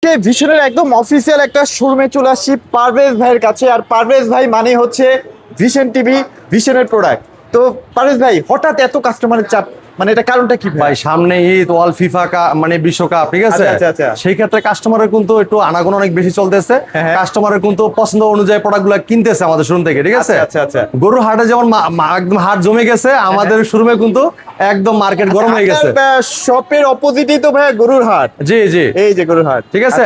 আজকে ভিশনের একদম অফিসিয়াল একটা শোরুমে চলে আসছি পারভেজ ভাইয়ের কাছে। আর পারভেজ ভাই মানে হচ্ছে ভিশন টিভি, ভিশনের প্রোডাক্ট। তো পারভেজ ভাই, হঠাৎ এত কাস্টমারের চাপ, মানে এটা কারণটা কি ভাই? সামনে ঈদ, ওয়াল ফিফা মানে বিশ্বকাপ, ঠিক আছে? সেই ক্ষেত্রে কাস্টমারের কিন্তু একটু আনাগোনা অনেক বেশি চলতেছে। কাস্টমারের কিন্তু পছন্দ অনুযায়ী প্রোডাক্ট গুলো কিনতেছে আমাদের শোরুম থেকে, ঠিক আছে? গরুর হাটে যেমন একদম হাট জমে গেছে, আমাদের শোরুমে কিন্তু একদম মার্কেট গরম হয়ে গেছে। শপের অপোজিটই তো ভাই গরুর হাট। জি জি, এই যে গরুর হাট, ঠিক আছে?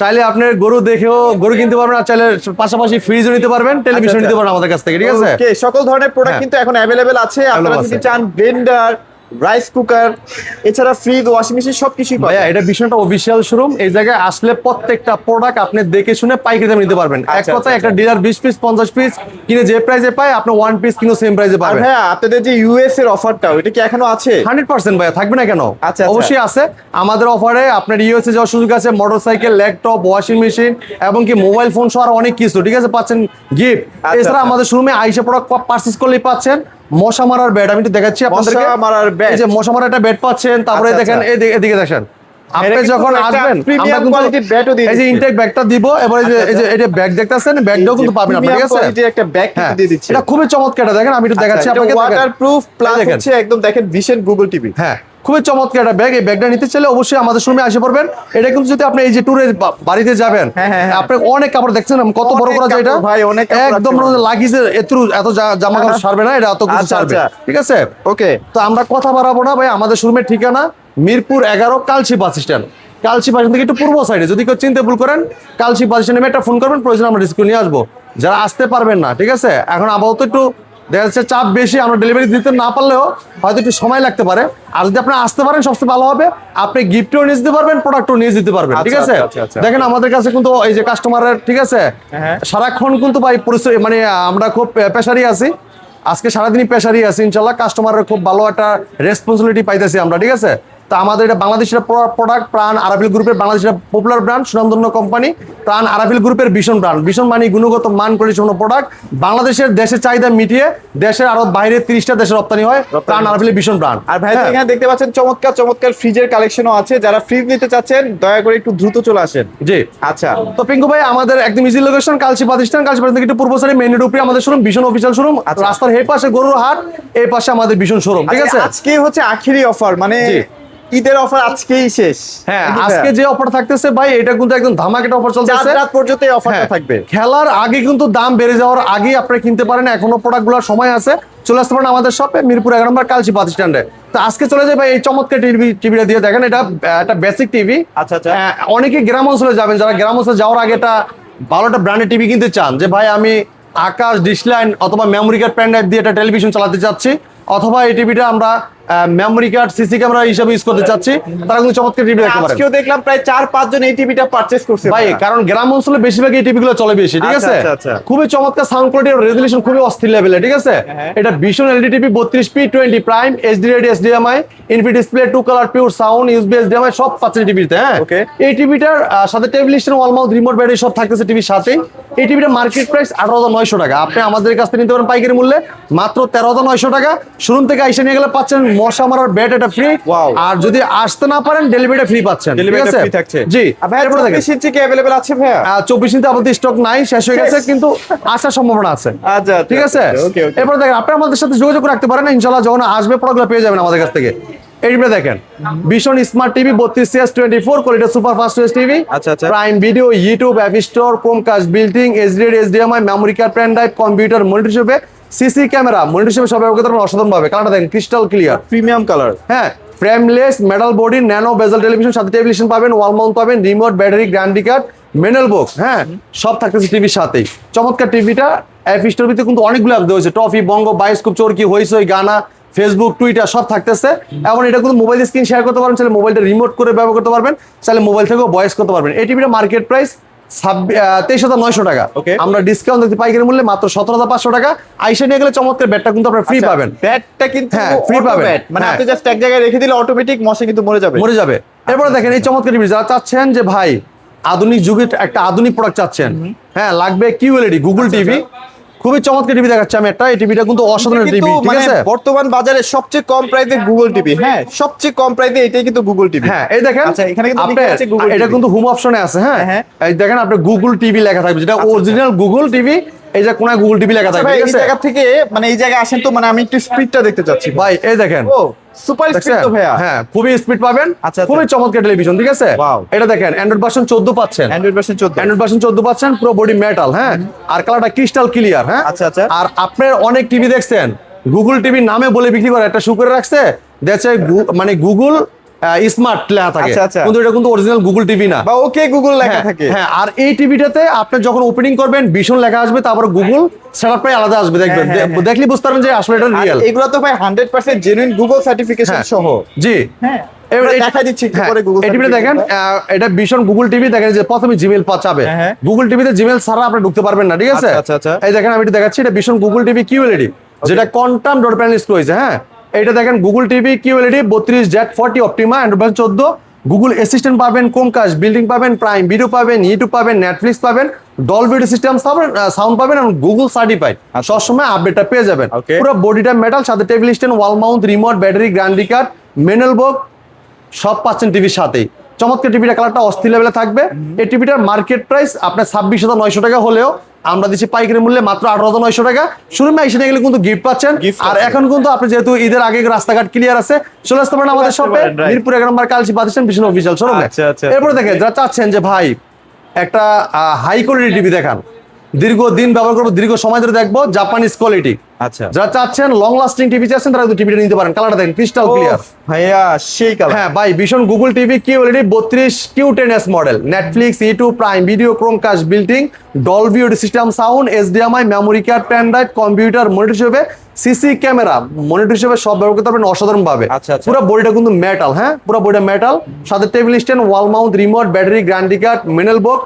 চাইলে আপনি গরু দেখেও গরু কিনতে পারবেন, আর চাইলে পাশাপাশি ফ্রিজও নিতে পারবেন, টেলিভিশন নিতে পারবেন আমাদের কাছ থেকে, ঠিক আছে? সকল ধরনের প্রোডাক্ট কিন্তু এখন অ্যাভেলেবেল আছে। আপনারা যদি চান ব্লেন্ডার, রাইস কুকার, এছাড়া ফ্রিজ, ওয়াশিং মেশিন সবকিছুই পাবেন। ভাইয়া এটা ভীষণটা অফিসিয়াল শোরুম। এই জায়গায় আসলে প্রত্যেকটা প্রোডাক্ট আপনি দেখে শুনে পাইকারি দামে নিতে পারবেন। এক কথায় একটা ডিলার 20 পিস 50 পিস কিনে যে প্রাইসে পায়, আপনি 1 পিস কিনে সেম প্রাইসে পাবেন। ভাইয়া আপনাদের যে ইউএস এর অফারটা, ওটা কি এখনো আছে? 100% ভাইয়া, থাকবে না কেন? অবশ্যই আছে। আমাদের অফারে আপনার ইউএসএ যাওয়ার সুযোগ আছে, মোটরসাইকেল, ল্যাপটপ, ওয়াশিং মেশিন এবং কি মোবাইল ফোন সহ অনেক কিছু, ঠিক আছে, পাচ্ছেন গিফট। এছাড়া আমাদের শোরুমে আইসা প্রোডাক্ট পারচেজ করলেই পাচ্ছেন মশা মারার বেড। আমি একটু দেখাচ্ছি আপনাদেরকে। এই যে মশা মারার একটা বেড পাচ্ছেন। তারপরে দেখেন এদিকে দেখেন, আপনি যখন আসবেন আমরা কিন্তু এই যে ইনটেক ব্যাগটা দিব। এবারে এই যে এটা ব্যাগ দেখতেছেন, ব্যাগটাও কিন্তু পাবেন আপনি, ঠিক আছে? একটা ব্যাগ দিয়ে দিচ্ছি। এটা খুবই চমৎকার। দেখেন আমি একটু দেখাচ্ছি আপনাকে। ওয়াটারপ্রুফ প্লাস হচ্ছে একদম দেখেন ভিশন গুগল টিভি। হ্যাঁ, খুবই চমৎকার একটা ব্যাগ। এই ব্যাগটা নিতে চাইলে অবশ্যই আমাদের শোরুমে আসে পড়বেন। এটা কিন্তু যদি আপনি এই যে ট্যুরে বাড়িতে যাবেন, আপনি অনেক কাপড় দেখছেন কত বড় করা যায় এটা। ভাই অনেক একদম লাগিজে এত জামা কাপড় সারবে না, এটা এত কিছু সারবে, ঠিক আছে? ওকে, তো আমরা কথা বাড়াবো না ভাই। আমাদের শোরুমের ঠিকানা মিরপুর 11 কালচি বাস স্ট্যান্ড। কালচি বাস থেকে একটু পূর্ব সাইডে, যদি কেউ চিনতে ভুল করেন কালচি বাস স্ট্যান্ডে একটা ফোন করবেন, প্রয়োজন আমরা রিস্ক নিয়ে আসবো। যারা আসতে পারবেন না, ঠিক আছে, এখন আপাতত একটু দেখা যাচ্ছে চাপ বেশি, আমরা ডেলিভারি দিতে না পারলেও হয়তো একটু সময় লাগতে পারে। আর যদি আপনি আসতে পারেন সবচেয়ে ভালো হবে, আপনি গিফটও নিয়ে দিতে পারবেন, প্রোডাক্টও নিয়ে দিতে পারবেন, ঠিক আছে? দেখেন আমাদের কাছে কিন্তু এই যে কাস্টমারের, ঠিক আছে, সারাক্ষণ কিন্তু ভাই পরিচয়, মানে আমরা খুব পেশারি আছি। আজকে সারাদিনই পেশারি আছি, ইনশাল্লাহ কাস্টমারের খুব ভালো একটা রেসপন্সিবিলিটি পাইতেছি আমরা, ঠিক আছে? তা আমাদের এটা বাংলাদেশের প্রোডাক্ট, প্রাণ আরাবিল গ্রুপের বাংলাদেশের পপুলার ব্র্যান্ড, সুনামধন্য কোম্পানি প্রাণ আরাবিল গ্রুপের ভীষণ ব্র্যান্ড। ভীষণ মানে গুণগত মান পরিপূর্ণ প্রোডাক্ট, বাংলাদেশের দেশের চাহিদা মিটিয়ে দেশের আরো বাইরে 30টা দেশে রপ্তানি হয় প্রাণ আরাবিলের ভীষণ ব্র্যান্ড। আর ভাই এখানে দেখতে পাচ্ছেন চমৎকার চমৎকার ফ্রিজের কালেকশনও আছে। যারা ফ্রিজ নিতে চাচ্ছেন দয়া করে একটু দ্রুত চলে আসেন। জি আচ্ছা, তো পিঙ্কু ভাই আমাদের একদম ইজি লোকেশন কালচি প্রতিষ্ঠান। কালচি প্রতিষ্ঠান একটু পূর্ব সাইডে মেইন রোড উপরে আমাদের শোরুম, ভীষণ অফিশিয়াল শোরুম। রাস্তার এই পাশে গরুর হাট, এই পাশে আমাদের ভীষণ শোরুম, ঠিক আছে? আজকে হচ্ছে আখেরি অফার, মানে ঈদের অফার আজকেই শেষ। হ্যাঁ, আজকে যে অফার থাকতেছে ভাই, এটা কিন্তু একদম ধামাকা অফার চলতেছে। রাত পর্যন্ত এই অফারটা থাকবে। খেলার আগে কিন্তু দাম বেড়ে যাওয়ার আগে আপনি কিনতে পারেন। এখনো প্রোডাক্টগুলোর সময় আছে, চলে আসতে পারেন আমাদের শপে মিরপুর 11 নম্বর কালচি বাস স্ট্যান্ডে। তো আজকে চলে যাই ভাই এই চমৎকার টিভিটা দিয়ে। দেখেন এটা একটা বেসিক টিভি। আচ্ছা, অনেকে গ্রাম অঞ্চলে যাবেন, যারা গ্রাম অঞ্চলে যাওয়ার আগে একটা ভালো একটা ব্র্যান্ডের টিভি কিনতে চান, যে ভাই আমি আকাশ ডিসলাইন অথবা মেমোরি কার্ড পেন ড্রাইভ দিয়ে একটা টেলিভিশন চালাতে চাচ্ছি, অথবা এই টিভিটা আমরা মেমোরি কার্ড সিসি ক্যামেরা হিসেবে ইউজ করতে চাচ্ছি, তারা কিন্তু চমৎকার টিভি দেখতে পারেন। আজকেও দেখলাম প্রায় 4-5 জন এই টিভিটা পারচেজ করছে ভাই, কারণ গ্রাম অঞ্চলে বেশিরভাগ এই টিভিগুলো চলে বেশি, ঠিক আছে? খুবই চমৎকার সাউন্ড কোয়ালিটি, রেজোলিউশন খুবই অস্থির লেভেলে, ঠিক আছে? এটা ভীষণ LED TV 32p20 prime HD ready HDMI ইনফি display 2 colour pure sound USB HDMI সব পাচ্ছেন টিভিতে। হ্যাঁ, এই টিভিটার সাথে television, wall mount, remote, battery সব থাকতেছে টিভির সাথেই। এই টিভিটার মার্কেট প্রাইস 18,900 টাকা। আপনি আমাদের কাছ থেকে নিতে পারেন পাইকারি মূল্যে মাত্র 13,900 টাকা। শোরুম থেকে আইসা নিয়ে গেলে পাচ্ছেন মশা মারার ব্যাট, এটা ফ্রি। আর যদি আসতে না পারেন ডেলিভারিটা ফ্রি পাচ্ছেন, ঠিক আছে? জি, ভাই 24 ইঞ্চি কি अवेलेबल আছে ভাইয়া? 24 ইঞ্চি আমাদের স্টক নাই, শেষ হয়ে গেছে, কিন্তু আসার সম্ভাবনা আছে। আচ্ছা, ঠিক আছে। এরপর দেখেন আপনি আমাদের সাথে যোগাযোগ রাখতে পারেন, ইনশাআল্লাহ যখন আসবে প্রোডাক্টগুলো পেয়ে যাবেন আমাদের কাছ থেকে। এইটা দেখেন ভীষণ smart TV 32CS24 quality super fast OS TV. Prime video, YouTube, app store, Chromecast, building, HD HDMI, memory card, pen drive, computer, monitor হিসেবে, সিসি ক্যামেরা, মনিটর হিসেবে সব ব্যবহার করতে পারেন অসাধারণ ভাবে। কালারটা দেখেন ক্রিস্টাল ক্লিয়ার, প্রিমিয়াম কালার। হ্যাঁ, frameless metal body, nano bezel television, সাথে টেলিভিশন পাবেন, ওয়াল মাউন্ট পাবেন, remote, battery, guarantee card, manual box, হ্যাঁ সব থাকতেছে টিভির সাথেই। চমৎকার টিভিটা অ্যাপ স্টোর ভিতরে কিন্তু অনেকগুলো অ্যাপ দেওয়া হয়েছে, টফি, বঙ্গ, বায়োস্কোপ, চরকি, হইচই, গানা, ফেসবুক, টুইটার সব থাকতেছে। এবং এটা কিন্তু মোবাইল স্ক্রিন শেয়ার করতে পারবেন, চাইলে মোবাইলটা রিমোট করে ব্যবহার করতে পারবেন, চাইলে মোবাইল থেকেও ভয়েস করতে পারবেন। এই টিভিটা মার্কেট প্রাইস 23,900 টাকা। আমরা ডিসকাউন্ট দিতে পাইকারি মূল্যে মাত্র 17,500 টাকা। আইসা নিয়ে গেলে চমৎকার ব্যাটটা কিন্তু আপনারা ফ্রি পাবেন। ব্যাটটা কিন্তু ফ্রি পাবেন, মানে আপনি জাস্ট এক জায়গায় রেখে দিলে অটোমেটিক মশা কিন্তু মরে যাবে। এরপরে দেখেন এই চমৎকার টিভি, যারা চাচ্ছেন যে ভাই আধুনিক যুগের একটা আধুনিক প্রোডাক্ট চাচ্ছেন, হ্যাঁ লাগবে QLED গুগল টিভি, খুবই চমৎকার টিভি দেখাচ্ছি আমি একটা, এই টিভিটা কিন্তু অসাধারণ টিভি, ঠিক মানে আছে? বর্তমান বাজারে সবচেয়ে কম প্রাইসে গুগল টিভি, হ্যাঁ সবচেয়ে কম প্রাইসে এটাই কিন্তু গুগল টিভি। হ্যাঁ এই দেখেন, আচ্ছা এখানে কিন্তু আপনার লেখা আছে গুগল এটা TV কিন্তু হোম অপশনে আছে, হ্যাঁ হ্যাঁ। এই দেখেন আপনার গুগল টিভি লেখা থাকবে, যেটা অরিজিনাল গুগল টিভি, এই যে কোনায় গুগল টিভি লেখা আচ্ছা থাকবে, ভাই, ঠিক এই আছে জায়গা থেকে মানে এই জায়গায় আসেন তো, মানে আমি একটু স্পিডটা দেখতে চাচ্ছি ভাই। এই দেখেন, ও সুপার স্পিড দেখছেন? তো ভাইয়া। হ্যাঁ খুবই স্পিড পাবেন, আচ্ছা, আচ্ছা। খুবই চমৎকার টেলিভিশন, ঠিক আছে? Wow. এটা দেখেন অ্যান্ড্রয়েড ভার্সন 14 পাচ্ছেন, অ্যান্ড্রয়েড ভার্সন 14। অ্যান্ড্রয়েড ভার্সন 14 পাচ্ছেন, পুরো বডি মেটাল, হ্যাঁ আর কালারটা ক্রিস্টাল ক্লিয়ার, হ্যাঁ আচ্ছা, আচ্ছা। আর আপনার অনেক টিভি দেখছেন গুগল টিভি নামে বলে বিক্রি করে, একটা শুকুরে রাখছে দেখছে মানে গুগল স্মার্ট লেখা থাকে, আচ্ছা, আচ্ছা। কিন্তু এটা কিন্তু অরিজিনাল গুগল টিভি না। বা ওকে গুগল লেখা হ্যাঁ, থাকে। হ্যাঁ আর এই টিভিটাতে আপনি যখন ওপেনিং করবেন ভীষণ লেখা আসবে, তারপর গুগল সেটআপটাই আলাদা আসবে, দেখবেন হ্যাঁ, হ্যাঁ। দেখলে বুঝতে পারবেন যে আসলে এটা আর রিয়েল। এগুলো তো ভাই 100% জেনুইন গুগল সার্টিফিকেশন হ্যাঁ। সহ। জি হ্যাঁ এবার এবার এই- দেখা দিচ্ছি একটু হ্যাঁ, পরে গুগল এই টিভিটা দেখেন, এটা ভীষণ গুগল টিভি, দেখেন যে প্রথমে জিমেইল চাবে, হ্যাঁ, হ্যাঁ। গুগল টিভিতে জিমেইল ছাড়া আপনি ঢুকতে পারবেন না, ঠিক আছে? আচ্ছা, আচ্ছা, আচ্ছা। এই দেখেন আমি এটা দেখাচ্ছি, এটা ভীষণ গুগল টিভি কিউএলইডি, যেটা কোয়ান্টাম ডট প্যানেল হয়েছে, হ্যাঁ এটা দেখেন Google TV QLED 32Z40 Optima Android version 14, Google assistant পাবেন, ক্রোমকাস্ট বিল্ডিং পাবেন, প্রাইম ভিডিও পাবেন, ইউটিউব পাবেন, নেটফ্লিক্স পাবেন, ডলবি সিস্টেম পাবেন, সাউন্ড পাবেন এবং গুগল সার্টিফাইড, সবসময় আপডেটটা পেয়ে যাবেন। Okay. পুরো বডিটা মেটাল, সাথে table stand, wall mount, remote, battery, guarantee card, manual board সব পাচ্ছেন টিভির সাথেই। চমৎকার টিভিটা, কালারটা অস্থির লেভেলে থাকবে। এই টিভিটার মার্কেট প্রাইস আপনার 26,900 টাকা হলেও আমরা দিচ্ছি পাইকারি মূল্যে মাত্র 18,900 টাকা। শুরুমে এসে গেলে কিন্তু গিফট পাচ্ছেন। Gift আর পাচ্ছেন। এখন কিন্তু আপনি যেহেতু ঈদের আগে রাস্তাঘাট ক্লিয়ার আছে, চলে আসতে পারেন আমাদের আসতে শপে, পারেন, right. মিরপুর 11 নম্বর কালচি পাচ্ছেন ভীষণ অফিসিয়াল শোরুমে। আচ্ছা, আচ্ছা। এরপরে দেখেন যারা চাচ্ছেন যে ভাই একটা হাই কোয়ালিটি টিভি দেখান, দীর্ঘদিন ব্যবহার করবো, দীর্ঘ সময় ধরে দেখবো, জাপানিজ কোয়ালিটি, আচ্ছা যারা চাচ্ছেন লং লাস্টিং টিভি চাচ্ছেন, তারা কিন্তু টিভিটা নিতে পারেন। কালারটা দেখেন ক্রিস্টাল ক্লিয়ার। ভাইয়া সেই কালার। হ্যাঁ ভাই, ভীষণ Google TV QLED 32 Q10s model, Netflix, YouTube, prime video, Chromecast building, Dolby audio system sound, HDMI, memory card, pen drive, computer, monitor হিসেবে, সিসি ক্যামেরা, মনিটর হিসেবে সব ব্যবহার করতে পারবেন অসাধারণ ভাবে। আচ্ছা, আচ্ছা। পুরো বডিটা কিন্তু মেটাল, হ্যাঁ পুরো বডিটা মেটাল, সাথে table stand, wall mount, remote, battery, guarantee card, manual board,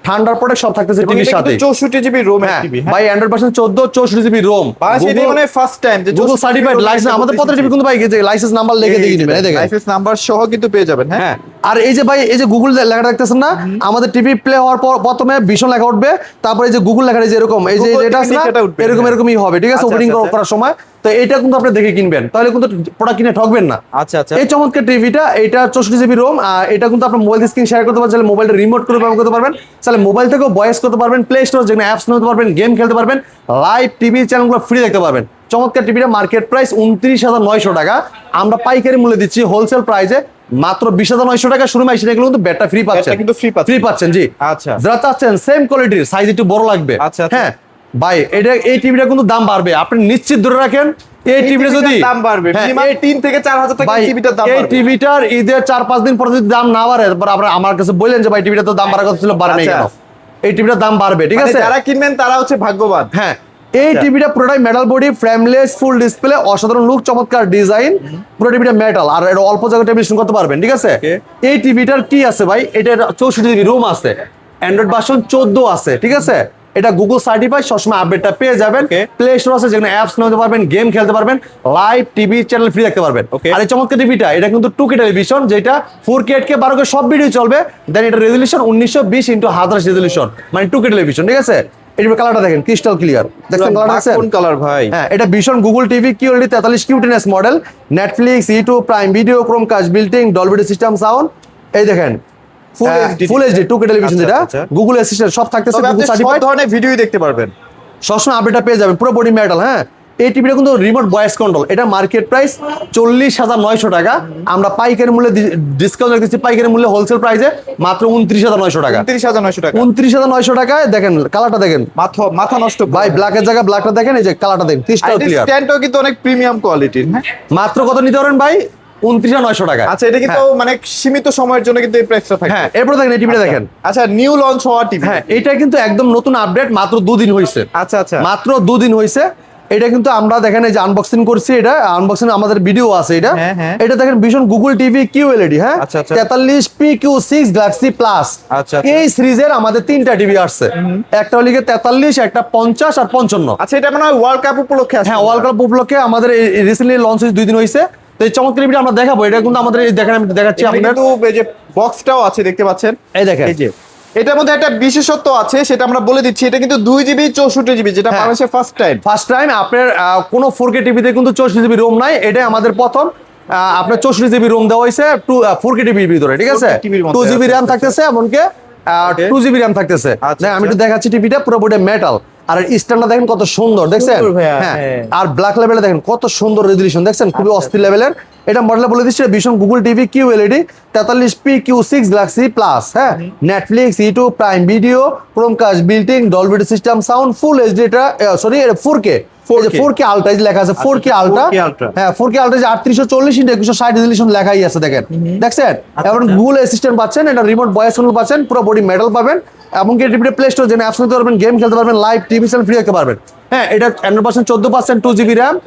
ঠান্ডার প্রোডাক্ট সব থাকতেছে টিভির সাথে। 64 জিবি রোম হ্যাঁ টিভি। ভাই অ্যান্ড্রয়েড ভার্সন 14 64 জিবি রোম, এটা মানে ফার্স্ট টাইম যে গুগল সার্টিফাইড লাইসেন্স, আমাদের প্রত্যেকটা টিভি কিন্তু ভাই লাইসেন্স নাম্বার লিখে দিয়ে দিবেন, এই দেখেন লাইসেন্স নাম্বার সহ কিন্তু পেয়ে যাবেন। হ্যাঁ হ্যাঁ আর এই যে ভাই এই যে গুগল লেখাটা দেখতেছেন না, আমাদের টিভি প্লে হওয়ার পর প্রথমে ভীষণ লেখা উঠবে, তারপরে এই যে গুগল লেখাটা যে এরকম এই যে Google এটা আছে না, লেখাটা উঠবে, এরকম হ্যাঁ। এরকমই হবে, ঠিক আছে? আচ্ছা, ওপেনিং আচ্ছা, করার সময় তো এটা কিন্তু আপনি দেখে কিনবেন, তাহলে কিন্তু প্রোডাক্ট কিনে ঠকবেন না। আচ্ছা আচ্ছা। এই চমৎকার টিভিটা, এটা 64 জিবি রোম, এটা কিন্তু আপনি মোবাইল স্ক্রিন শেয়ার করতে পারবেন, মোবাইলটা রিমোট করে ব্যবহার করতে পারবেন, তাহলে মোবাইল থেকেও ভয়েস করতে পারবেন, প্লে স্টোর যেখানে অ্যাপস নিতে পারবেন, গেম খেলতে পারবেন, লাইভ টিভি চ্যানেলগুলো ফ্রি দেখতে পারবেন। চমৎকার টিভিটা মার্কেট প্রাইস 29,900 টাকা, আমরা পাইকারি মূল্যে দিচ্ছি হোলসেল প্রাইসে মাত্র 20,900 টাকা। শুরুমে এসে গেলে কিন্তু ব্যাটটা ফ্রি পাচ্ছেন, ব্যাটটা কিন্তু free পাচ্ছেন। ফ্রি পাচ্ছেন জি। আচ্ছা। যারা চাচ্ছেন সেম কোয়ালিটির সাইজ একটু বড় লাগবে, আচ্ছা, আচ্ছা। হ্যাঁ ভাই এই টিভিটা কিন্তু দাম বাড়বে, আপনি নিশ্চিত ধরে রাখেন। এই টিভিটা যদি দাম বাড়বে হ্যাঁ, মিনিমাম এই 3 থেকে 4,000 টাকা ভাই টিভিটার দাম এই বাড়বে। টিভিটার ঈদের 4-5 দিন পরে যদি দাম না বাড়ে, তারপর আপনারা আমার কাছে বললেন যে ভাই টিভিটা তো দাম বাড়ার কথা ছিল, বাড়ে নাই আচ্ছা। কেন? এই টিভিটার দাম বাড়বে, ঠিক মানে আছে? যারা কিনবেন তারা হচ্ছে ভাগ্যবান। হ্যাঁ এই আচ্ছা। টিভিটা পুরোটাই metal body, frameless, full display, অসাধারণ লুক, চমৎকার ডিজাইন, পুরো টিভিটা মেটাল আর এটা অল্প জায়গায় টেলিভিশন করতে পারবেন, ঠিক আছে? Okay. এই টিভিটার কি আছে ভাই, এটা 64 জিবি রুম আছে, অ্যান্ড্রয়েড ভার্সন 14 আছে, ঠিক আছে? এটা গুগল সার্টিফাইড, সবসময় আপডেটটা পেয়ে যাবেন। Okay. প্লে স্টোর আছে যেখানে অ্যাপস নিতে পারবেন, গেম খেলতে পারবেন, লাইভ টিভি চ্যানেল ফ্রি দেখতে পারবেন। Okay. আর এই চমৎকার টিভিটা এটা কিন্তু 2K টেলিভিশন, যেটা 4K 8K 12K সব ভিডিও চলবে। দেন এটা রেজলিউশন 1920x1000 রেজলিউশন, মানে 2K টেলিভিশন, ঠিক আছে? এই কালারটা দেখেন ক্রিস্টাল ক্লিয়ার, দেখছেন কালারটা আছে? কোন কালার ভাই? হ্যাঁ এটা ভীষণ Google TV QLED 43 Q10s model, Netflix, YouTube, prime video, Chromecast building, Dolby system sound, এই দেখেন ফুল এইচডি 2K টেলিভিশন, আচ্ছা, যেটা আচ্ছা। গুগল অ্যাসিস্ট্যান্ট সব থাকতেছে, তবে গুগল আপনি সব সার্টিফাইড, ধরনের ভিডিওই দেখতে পারবেন। সবসময় আপডেটটা পেয়ে যাবেন, পুরো বডি মেটাল। হ্যাঁ এই টিভিটা কিন্তু রিমোট ভয়েস কন্ট্রোল, এটা মার্কেট প্রাইস 40,900 টাকা, আমরা পাইকারি মূল্যে ডিসকাউন্ট রেখেছি, পাইকারি মূল্যে হোলসেল প্রাইসে মাত্র 29,900 টাকা। 29,900 টাকা। 29,900 টাকায় দেখেন কালারটা দেখেন মাথা নষ্ট ভাই, ব্ল্যাকের জায়গা ব্ল্যাকটা দেখেন, এই যে কালারটা দেখেন ক্রিস্টাল ক্লিয়ার। স্ট্যান্ডও কিন্তু অনেক প্রিমিয়াম কোয়ালিটির। হ্যাঁ মাত্র কত নিতে পারেন ভাই? 29,900 টাকা। আচ্ছা, এটা কিন্তু মানে সীমিত সময়ের জন্য কিন্তু এই প্রাইসটা থাকে। হ্যাঁ এরপর দেখেন এই টিভিটা দেখেন। আচ্ছা, নিউ লঞ্চ হওয়া টিভি। হ্যাঁ এটা কিন্তু একদম নতুন আপডেট, মাত্র 2 দিন হয়েছে, আচ্ছা আচ্ছা। মাত্র 2 দিন হয়েছে। এটা কিন্তু আমরা দেখেন এই যে আনবক্সিং করছি, এটা আনবক্সিং আমাদের ভিডিও আছে এটা। হ্যাঁ, হ্যাঁ। এটা দেখেন ভীষণ গুগল টিভি কিউএলইডি, হ্যাঁ আচ্ছা, আচ্ছা। 43 PQ6 গ্যালাক্সি প্লাস। আচ্ছা, আচ্ছা। এই সিরিজের আমাদের 3টা টিভি আসছে, একটা হলো 43, একটা 50 আর 55। আচ্ছা, এটা মনে হয় ওয়ার্ল্ড কাপ উপলক্ষে আসছে। হ্যাঁ ওয়ার্ল্ড কাপ উপলক্ষে আমাদের রিসেন্টলি লঞ্চ হয়েছে 2 দিন হয়েছে। তো এই চমৎকার টিভিটা আমরা দেখাবো, এটা কিন্তু আমাদের এই দেখেন আমি দেখাচ্ছি এখানে আপনাদের। কিন্তু এই যে বক্সটাও আছে দেখতে পাচ্ছেন। এই দেখেন এই যে এটার মধ্যে একটা বিশেষত্ব আছে, সেটা আমরা বলে দিচ্ছি। এটা কিন্তু 2 GB 64 GB, যেটা হ্যাঁ। বাংলাদেশে ফার্স্ট টাইম আপনার কোনো 4K টিভিতে কিন্তু 64 জিবি রোম নাই, এটাই আমাদের প্রথম। আপনার 64 জিবি রোম দেওয়া হয়েছে 4K টিভির ভিতরে, ঠিক আছে? 4K টিভির মধ্যে, 2 জিবি আচ্ছা, র্যাম আচ্ছা, থাকতেছে, এমনকি 2 জিবি র্যাম থাকতেছে। আচ্ছা, আমি একটু আচ্ছা। দেখাচ্ছি টিভিটা পুরোপুরি মেটাল, আর স্ট্যান্ডটা দেখেন কত সুন্দর, দেখছেন? সুন্দর ভাইয়া, হ্যাঁ, হ্যাঁ। আর ব্ল্যাক লেভেলে দেখেন কত সুন্দর রেজলিউশন, দেখছেন? খুবই অস্থির লেভেলের। এটা মডেলে বলে দিচ্ছে ভীষণ Google TV QLED 43p Q6 Galaxy Plus, হ্যাঁ, Netflix, YouTube, prime video, Chromecast, built-in Dolby system sound, full HD, এটা সরি 4K, 4K আলট্রা লেখা আছে, 4K আলট্রা, 4K Ultra। হ্যাঁ 4K আলট্রা 3840 × 2160 রেজলিউশন লেখাই আছে, দেখেন, দেখছেন? এবং গুগল অ্যাসিস্ট্যান্ট পাচ্ছেন, এটা রিমোট ভয়েস কন্ট্রোল পাচ্ছেন, পুরো বডি মেটাল পাবেন, এমনকি টিভিতে প্লে স্টোর যেন অ্যাপস নিতে পারবেন, গেম খেলতে পারবেন, লাইভ টিভি চ্যানেল ফ্রি দেখতে পারবেন। হ্যাঁ, এটা 100% 14% 2 জিবি র্যাম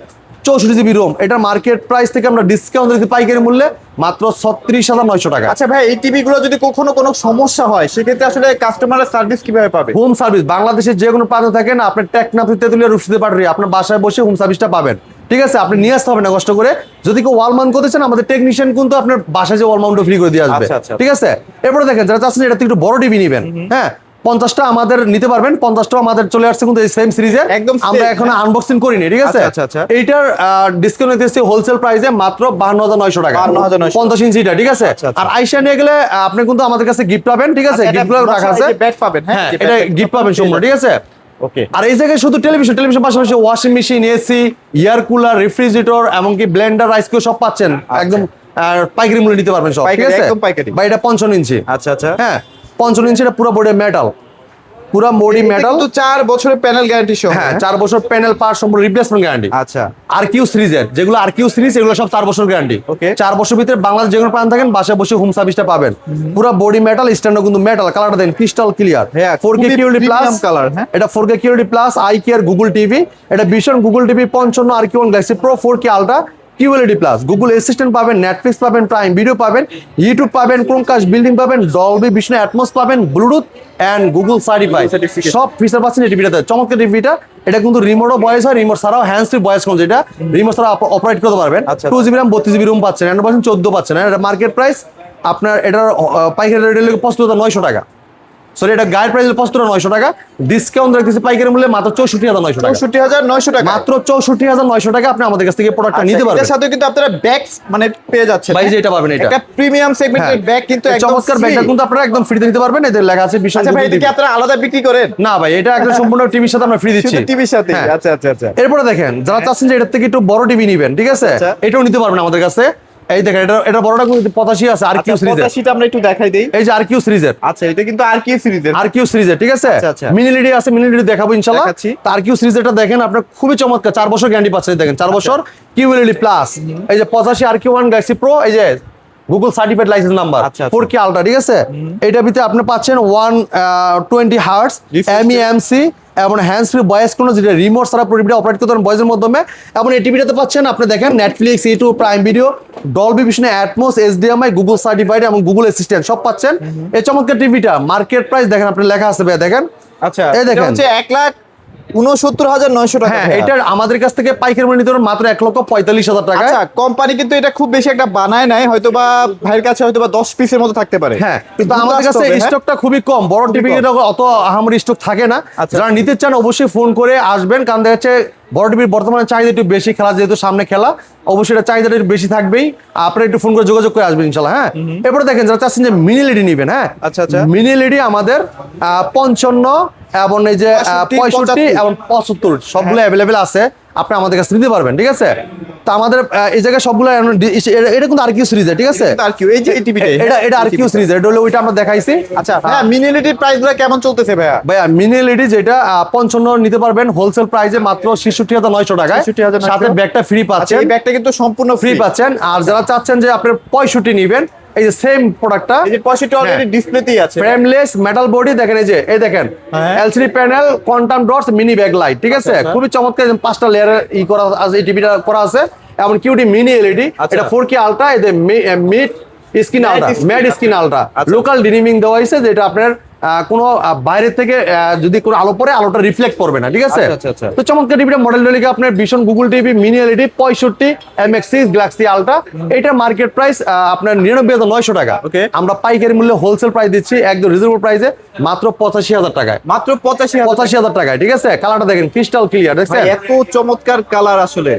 64 জিবি রোম। এটা মার্কেট প্রাইস থেকে আমরা ডিসকাউন্ট দিতে পাইকারি মূল্যে মাত্র 36,900 টাকা। আচ্ছা ভাই, এই টিভি গুলো যদি কখনো কোনো সমস্যা হয়, সেক্ষেত্রে আসলে কাস্টমারের সার্ভিস কিভাবে পাবে? হোম সার্ভিস বাংলাদেশের যে কোনো প্রান্তে থাকেন, আপনার টেকনাফ তেতুলিয়া রূপসী পাটরি আপনার বাসায় বসে হোম সার্ভিসটা পাবেন, ঠিক আছে? আপনি নিয়ে আসতে হবে না কষ্ট করে। যদি কেউ ওয়াল মাউন্ট করতে চান, আমাদের টেকনিশিয়ান কিন্তু আপনার বাসায় যে ওয়াল মাউন্টও ফ্রি করে দিয়ে আসবে, আচ্ছা, আচ্ছা। ঠিক আছে? এরপরে দেখেন যারা চাচ্ছেন এটা একটু বড় টিভি নেবেন, হ্যাঁ, 50টা আমাদের নিতে পারবেন, 50টাও আমাদের চলে আসছে কিন্তু এই সেম সিরিজের, একদম আমরা same, এখন হ্যাঁ। আনবক্সিং করিনি, ঠিক আছে? আচ্ছা, আচ্ছা, আচ্ছা। এইটার ডিসকাউন্ট দিতেছি হোলসেল প্রাইসে মাত্র 52,900 টাকা, 52,900 50 ইঞ্চিটা, ঠিক আছে? আচ্ছা, আচ্ছা। আর আইসা নিয়ে গেলে আপনি কিন্তু আমাদের কাছে গিফট পাবেন, ঠিক আছে? গিফটগুলো রাখা আছে, ব্যাগ পাবেন, হ্যাঁ, যে এটা backpack গিফট পাবেন সম্পূর্ণ, ঠিক আছে? ওকে। আর এই জায়গায় শুধু টেলিভিশন পাশাপাশি washing machine, AC, air cooler, refrigerator, এমনকি ব্লেন্ডার, রাইস কুকার সব পাচ্ছেন একদম পাইকারি মূল্যে নিতে পারবেন সব, ঠিক পাইকারি, আছে? একদম পাইকারি। বা এটা 55 ইঞ্চি, আচ্ছা, আচ্ছা। হ্যাঁ 55 ইঞ্চি, এটা পুরো বডি মেটাল, পুরো বডি এটা মেটাল, কিন্তু 4 বছরের প্যানেল গ্যারান্টি সহ। হ্যাঁ 4 বছর প্যানেল পার্ট সম্পূর্ণ রিপ্লেসমেন্ট গ্যারান্টি। আচ্ছা। RQ সিরিজের যেগুলো RQ সিরিজ, এগুলো সব 4 বছর গ্যারান্টি। Okay. 4 বছর ভিতরে বাংলাদেশ যে কোনো প্রান্ত থাকেন, বাসায় বসে হোম সার্ভিসটা পাবেন। পুরো বডি মেটাল, স্ট্যান্ডও কিন্তু মেটাল, কালারটা দেখেন ক্রিস্টাল ক্লিয়ার, হ্যাঁ, 4K খুবই QLED প্লাস premium color, হ্যাঁ। এটা 4K QLED plus, eye care Google TV, এটা ভীষণ Google TV 55 RQ1 Galaxy Pro 4K ultra QLED plus, Google assistant পাবেন, নেটফ্লিক্স পাবেন, প্রাইম ভিডিও পাবেন, ইউটিউব পাবেন, ক্রোমকাস্ট বিল্ডিং পাবেন, ডলবি ভিশন অ্যাটমস পাবেন, Bluetooth and Google certified certificate। সব feature পাচ্ছেন এই টিভিটাতে। চমৎকার টিভিটা, এটা কিন্তু রিমোটও ভয়েস হয়, রিমোট ছাড়াও হ্যান্ডস ফ্রি ভয়েস কন্ট্রোল, যেটা রিমোট ছাড়া অপারেট করতে পারবেন। আচ্ছা। 2 জিবি র্যাম 32 জিবি রুম পাচ্ছেন, 100% 14 পাচ্ছেন। এটা মার্কেট প্রাইস আপনার এটার পাইকারি রেট হলো 65,900 টাকা, সরি এটা গাইড প্রাইস 65,900 টাকা, ডিসকাউন্ট রাখতেছি পাইকারি মূল্যে মাত্র 64,900 টাকা, 64,900 টাকা। মাত্র 64,900 টাকা আপনি আমাদের কাছ থেকে প্রোডাক্টটা নিতে আচ্ছা, পারবেন। এটার সাথে কিন্তু আপনারা ব্যাগ মানে পেয়ে যাচ্ছেন। ভাই, যে এটা পাবেন, এটা একটা প্রিমিয়াম সেগমেন্টের হ্যাঁ। ব্যাগ কিন্তু এই একদম চমৎকার free। ব্যাগটা কিন্তু আপনারা একদম ফ্রিতে নিতে পারবেন, এদের লেখা আছে ভীষণ আচ্ছা ভাই, গুগল এটা কি টিভি। আপনারা আলাদা বিক্রি করেন? না ভাই, এটা একদম সম্পূর্ণ টিভির সাথে আমরা ফ্রি দিচ্ছি, শুধু টিভির সাথে? হ্যাঁ। আচ্ছা, আচ্ছা, আচ্ছা। এরপরে দেখেন যারা চাচ্ছেন যে এটার থেকে একটু বড় টিভি নেবেন, ঠিক আছে, আচ্ছা। এটাও নিতে পারবেন আমাদের কাছে। এই দেখেন এটা বড়টা কিন্তু 85 আছে RQ আচ্ছা, সিরিজের, 85টা আমরা একটু দেখাই দেই। এই যে RQ সিরিজের, আচ্ছা, এটা কিন্তু RQ সিরিজের। RQ সিরিজের, ঠিক আছে? আচ্ছা, আচ্ছা। মিনি লিডি আছে, মিনি লিডি দেখাবো ইনশাআল্লাহ। দেখাচ্ছি। তো RQ সিরিজেরটা দেখেন আপনার খুবই চমৎকার, 4 বছর গ্যারান্টি পাচ্ছেন, দেখেন 4 বছর QLED প্লাস, এই যে 85 RQ1 Galaxy Pro, এই যে গুগল সার্টিফাইড লাইসেন্স নাম্বার, আচ্ছা, আচ্ছা। 4K আলট্রা, ঠিক আছে? এটার ভিতরে আপনি পাচ্ছেন 120 হার্টজ Refresh MEMC এবং হ্যান্ডস ফ্রি ভয়েস কোনো, যেটা রিমোট ছাড়া পুরো টিভিটা অপারেট করতে পারেন ভয়েসের মাধ্যমে। এবং এই টিভিটাতে পাচ্ছেন আপনি দেখেন Netflix, YouTube, prime video, Dolby vision atoms, HDMI, Google certified এবং গুগল অ্যাসিস্ট্যান্ট সব পাচ্ছেন। এই চমৎকার টিভিটা মার্কেট প্রাইস দেখেন, আপনি লেখা আছে ভাই, দেখেন। আচ্ছা, এই এটা দেখেন। হচ্ছে 1,69,900 টাকা। হ্যাঁ, ভাইয়া। এটার আমাদের কাছ থেকে পাইকারি মূল্য নিতে পারবেন মাত্র 1,45,000 টাকা। আচ্ছা, কোম্পানি কিন্তু এটা খুব বেশি একটা বানায় নাই, হয়তোবা ভাইয়ের কাছে হয়তোবা 10 পিসের মতো থাকতে পারে। হ্যাঁ, কিন্তু কিন্তু আমাদের কাছে স্টকটা খুবই কম, বড় খুবই টিভি কম। অত আহামরি স্টক থাকে না। আচ্ছা। যারা নিতে চান অবশ্যই ফোন করে আসবেন, কারণ দেখা যাচ্ছে বড় টিভির বর্তমানে চাহিদা একটু বেশি, খেলা যেহেতু সামনে খেলা, অবশ্যই এটা চাহিদাটা একটু বেশি থাকবেই। আপনারা একটু ফোন করে যোগাযোগ করে আসবেন ইনশাআল্লাহ, হ্যাঁ। এরপরে দেখেন যারা চাচ্ছেন যে মিনি লিডি নেবেন, হ্যাঁ, আচ্ছা, আচ্ছা। মিনি লিডি আমাদের 55 এবং এই যে 65 এবং 75 সবগুলো অ্যাভেলেবেল আছে, আপনি আমাদের কাছে নিতে পারবেন, ঠিক আছে? তো আমাদের এই জায়গায় সবগুলো এটা কিন্তু RQ সিরিজের, ঠিক আছে? RQ, এই যে এই টিভিটা, এটা RQ সিরিজের, এটা হলো ওইটা আমরা দেখাইছি। আচ্ছা হ্যাঁ, মিনিলিটির প্রাইসগুলো কেমন চলতেছে ভাইয়া? ভাইয়া মিনি এলইডি যেটা 55 নিতে পারবেন হোলসেল প্রাইসে মাত্র 66,900 টাকায়, 66,900 সাথে ব্যাগটা ফ্রি আচ্ছা, পাচ্ছেন, এই ব্যাগটা কিন্তু সম্পূর্ণ ফ্রি ফ্রি পাচ্ছেন। আর যারা চাচ্ছেন যে আপনি 65 নেবেন, এই যে সেম প্রোডাক্টটা, এই যে 65 অলরেডি ডিসপ্লেতেই আছে। ফ্রেমলেস মেটাল বডি, দেখেন এই দেখেন হ্যাঁ। LCD panel, quantum dots, mini back light, ঠিক আছে? আচ্ছা। খুবই চমৎকার, 5টা লেয়ারের করা আছে, এই টিভিটা করা আছে। এমন কিউটি মিনি এলইডি, আচ্ছা। এটা 4K আলট্রা, এতে mid screen ultra, screen matte screen ultra, আচ্ছা। লোকাল ডিনিমিং দেওয়া হয়েছে, যেটা আপনার কোনো বাইরে থেকে যদি কোনো আলো পড়ে আলোটা রিফ্লেক্ট করবে না, ঠিক আছে? আচ্ছা, আচ্ছা। তো চমৎকার টিভিটা মডেল লিখে আপনার ভীষণ Google TV mini LED 65 MX6 Galaxy ultra. এটা মার্কেট প্রাইস আপনার 99,900 টাকা। Okay. আমরা পাইকারি মূল্যে হোলসেল প্রাইস দিচ্ছি একদম রিজনেবল প্রাইসে মাত্র 85,000 টাকায়। মাত্র 85,000। 85,000 টাকায়, ঠিক আছে? কালারটা দেখেন ক্রিস্টাল ক্লিয়ার, দেখছেন? ভাই এত চমৎকার কালার আসলে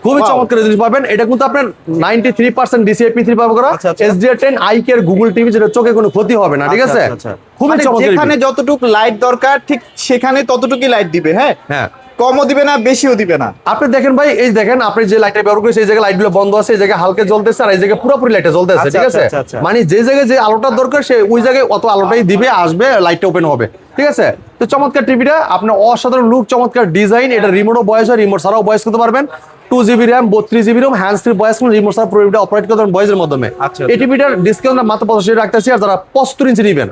খুবই Wow. চমৎকার জিনিস পাবেন। এটা কিন্তু আপনার 93% DCI-P3 পাবে করা, আচ্ছা, আচ্ছা। SDR10 I care Google TV, যেটা চোখে কোনো ক্ষতি হবে না, ঠিক আছে? আচ্ছা, আচ্ছা, আচ্ছা। খুবই মানে চমৎকার যেখানে TV। যতটুকু লাইট দরকার ঠিক সেখানে ততটুকুই লাইট দিবে, হ্যাঁ হ্যাঁ, কমও দিবে না বেশিও দিবে না। আপনি দেখেন ভাই, এই দেখেন আপনি যে লাইটটা ব্যবহার করেছেন এই জায়গায় লাইটগুলো বন্ধ আছে, এই জায়গায় হালকা জ্বলতেছে, আর এই জায়গায় পুরোপুরি লাইটটা জ্বলতেছে, আচ্ছা, ঠিক আছে? আচ্ছা, আচ্ছা। মানে যে জায়গায় যে আলোটা দরকার সে ওই জায়গায় অত আলোটাই দিবে, আসবে, লাইটটা ওপেন হবে, ঠিক আছে? তো চমৎকার টিভিটা আপনার অসাধারণ লুক, চমৎকার ডিজাইন। এটা রিমোটও বয়স হয়, রিমোট ছাড়াও বয়স করতে পারবেন। 2GB RAM, 32GB Rome, hands free বয়স করুন, রিমোট ছাড়া পুরো টিভিটা অপারেট করতে পারবেন বয়সের মাধ্যমে। আচ্ছা, এই টিভিটার ডিসকাউন্ট মাত্র 85 রাখতেছি। আর যারা 75 ইঞ্চি নেবেন,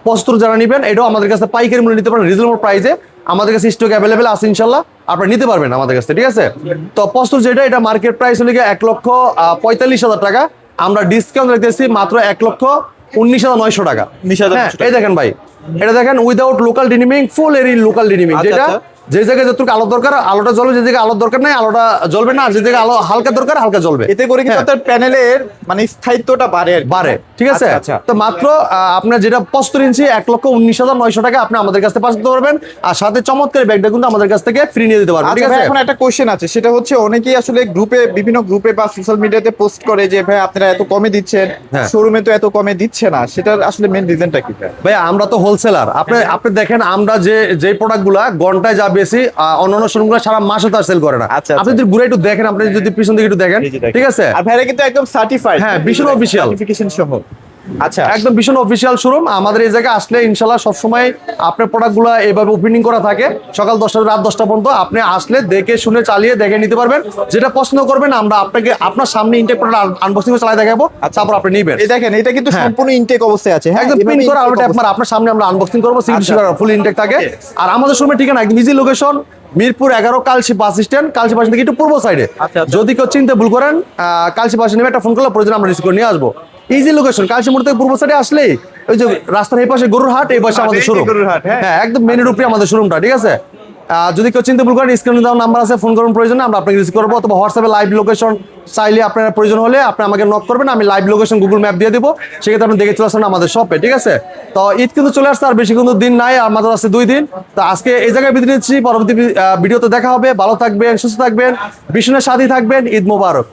75 যারা নেবেন, এটাও আমাদের কাছে পাইকারি মূল্যে নিতে পারেন রিজনেবল প্রাইসে। আমাদের কাছে স্টক অ্যাভেলেবেল আছে, ইনশাল্লাহ আপনারা নিতে পারবেন আমাদের কাছে, ঠিক আছে? তো 75 যেটা, এটা মার্কেট প্রাইস হলে 1,45,000 টাকা। আমরা ডিসকাউন্ট রাখতেছি মাত্র 1,19,900 টাকা। 19,900 হ্যাঁ, এই দেখেন ভাই, এটা দেখেন উইদাউট লোকাল ডিনিমিং, ফুল এরি লোকাল ডিনিমিং, আচ্ছা, যেটা আচ্ছা। যে জায়গায় যতটুকু আলো দরকার আলোটা জ্বলবে, যে জায়গায় আলোর দরকার নাই আলোটা জ্বলবে না, আর যে জায়গায় আলো হালকা দরকার হালকা জ্বলবে। এতে করে কিন্তু হ্যাঁ, আপনার প্যানেলের মানে স্থায়িত্বটা বাড়ে আর কি। বাড়ে, ঠিক আছে? আচ্ছা, আচ্ছা। তো মাত্র আপনার যেটা 75 ইঞ্চি 1,19,900 টাকা আপনি আমাদের কাছ থেকে পাস করতে পারবেন। আর সাথে চমৎকার ব্যাগটা কিন্তু আমাদের কাছ থেকে ফ্রি নিয়ে দিতে পারবেন, ঠিক আচ্ছা ভাই, আছে? এখন একটা কোশ্চেন আছে, সেটা হচ্ছে অনেকেই আসলে গ্রুপে, বিভিন্ন গ্রুপে বা সোশ্যাল মিডিয়াতে পোস্ট করে যে ভাই আপনারা এত কমে দিচ্ছেন, হ্যাঁ। শোরুমে তো এত কমে দিচ্ছে না, সেটার আসলে মেন রিজনটা কি ভাই? ভাই আমরা তো হোলসেলার, আপনি দেখেন আমরা যে প্রোডাক্টগুলা ঘন্টায় যা বেশি অন্যান্য শোরুমগুলো সারা মাসে তো আর সেল করে না। আচ্ছা, আচ্ছা। আপনি যদি ঘুরে একটু দেখেন, আপনি যদি পিছন দিকে একটু দেখেন, এই যে দেখেন। ঠিক আছে? আর ভাইরা কিন্তু একদম সার্টিফাইড, হ্যাঁ, ভীষণ official। সার্টিফিকেশন সহ। আচ্ছা, একদম ভীষণ অফিসিয়াল শোরুম। আমাদের এই জায়গায় আসলে ইনশাল্লাহ সবসময় আপনার প্রোডাক্টগুলো এইভাবে ওপেনিং করা থাকে সকাল 10টা রাত 10টা পর্যন্ত। আপনি আসলে দেখে শুনে চালিয়ে দেখে নিতে পারবেন, যেটা পছন্দ করবেন আমরা আপনাকে আপনার সামনে ইনটেক প্রোডাক্ট আনবক্সিং করে চালিয়ে দেখাবো, তারপর আপনি নেবেন। এই দেখেন এটা কিন্তু হ্যাঁ। সম্পূর্ণ ইনটেক অবস্থায় আছে, হ্যাঁ একদম পিন এভাবে করা intake আলোটা অবস্থায়। আপনার সামনে আমরা আনবক্সিং করবো, সিকিউরিটি আচ্ছা। ফুল ইনটেক থাকে। আর আমাদের শোরুমের ঠিকানা একদম easy location, Mirpur 11 Kalshi bus stand. Kalshi bus থেকে একটু পূর্ব সাইডে। আচ্ছা, আচ্ছা। যদি কেউ চিনতে ভুল করেন, কালসি বাসে নেমে একটা ফোন করলে প্রয়োজন আমরা রিসিভ করে নিয়ে আসবো। ইজি লোকেশন, কালসি মোড় থেকে পূর্ব সাইডে আসলেই ওই যে রাস্তার এই পাশে গরুর হাট, এই পাশে আমাদের এই যে শোরুম। গরুর হাট, হ্যাঁ। হ্যাঁ, একদম মেনের উপরে আমাদের শোরুমটা, ঠিক আছে? যদি কেউ চিনতে ভুল করেন, স্ক্রিনে দেওয়া নাম্বার আছে, ফোন করুন, প্রয়োজনে আমরা আপনাকে রিসিভ করবো। অথবা হোয়াটসঅ্যাপে লাইভ লোকেশন চাইলে আপনার প্রয়োজন হলে আপনি আমাকে নক করবেন, আমি লাইভ লোকেশন গুগল ম্যাপ দিয়ে দিব, সেক্ষেত্রে আপনি দেখে চলে আসবেন আমাদের শপে, ঠিক আছে? তো ঈদ কিন্তু চলে আসছে, আর বেশি কিন্তু দিন নাই, আর মাত্র আছে 2 দিন। তো আজকে এই জায়গায় বিদায় নিচ্ছি, পরবর্তী ভিডিওতে দেখা হবে। ভালো থাকবেন, সুস্থ থাকবেন, ভীষণের সাথে থাকবেন। ঈদ মোবারক।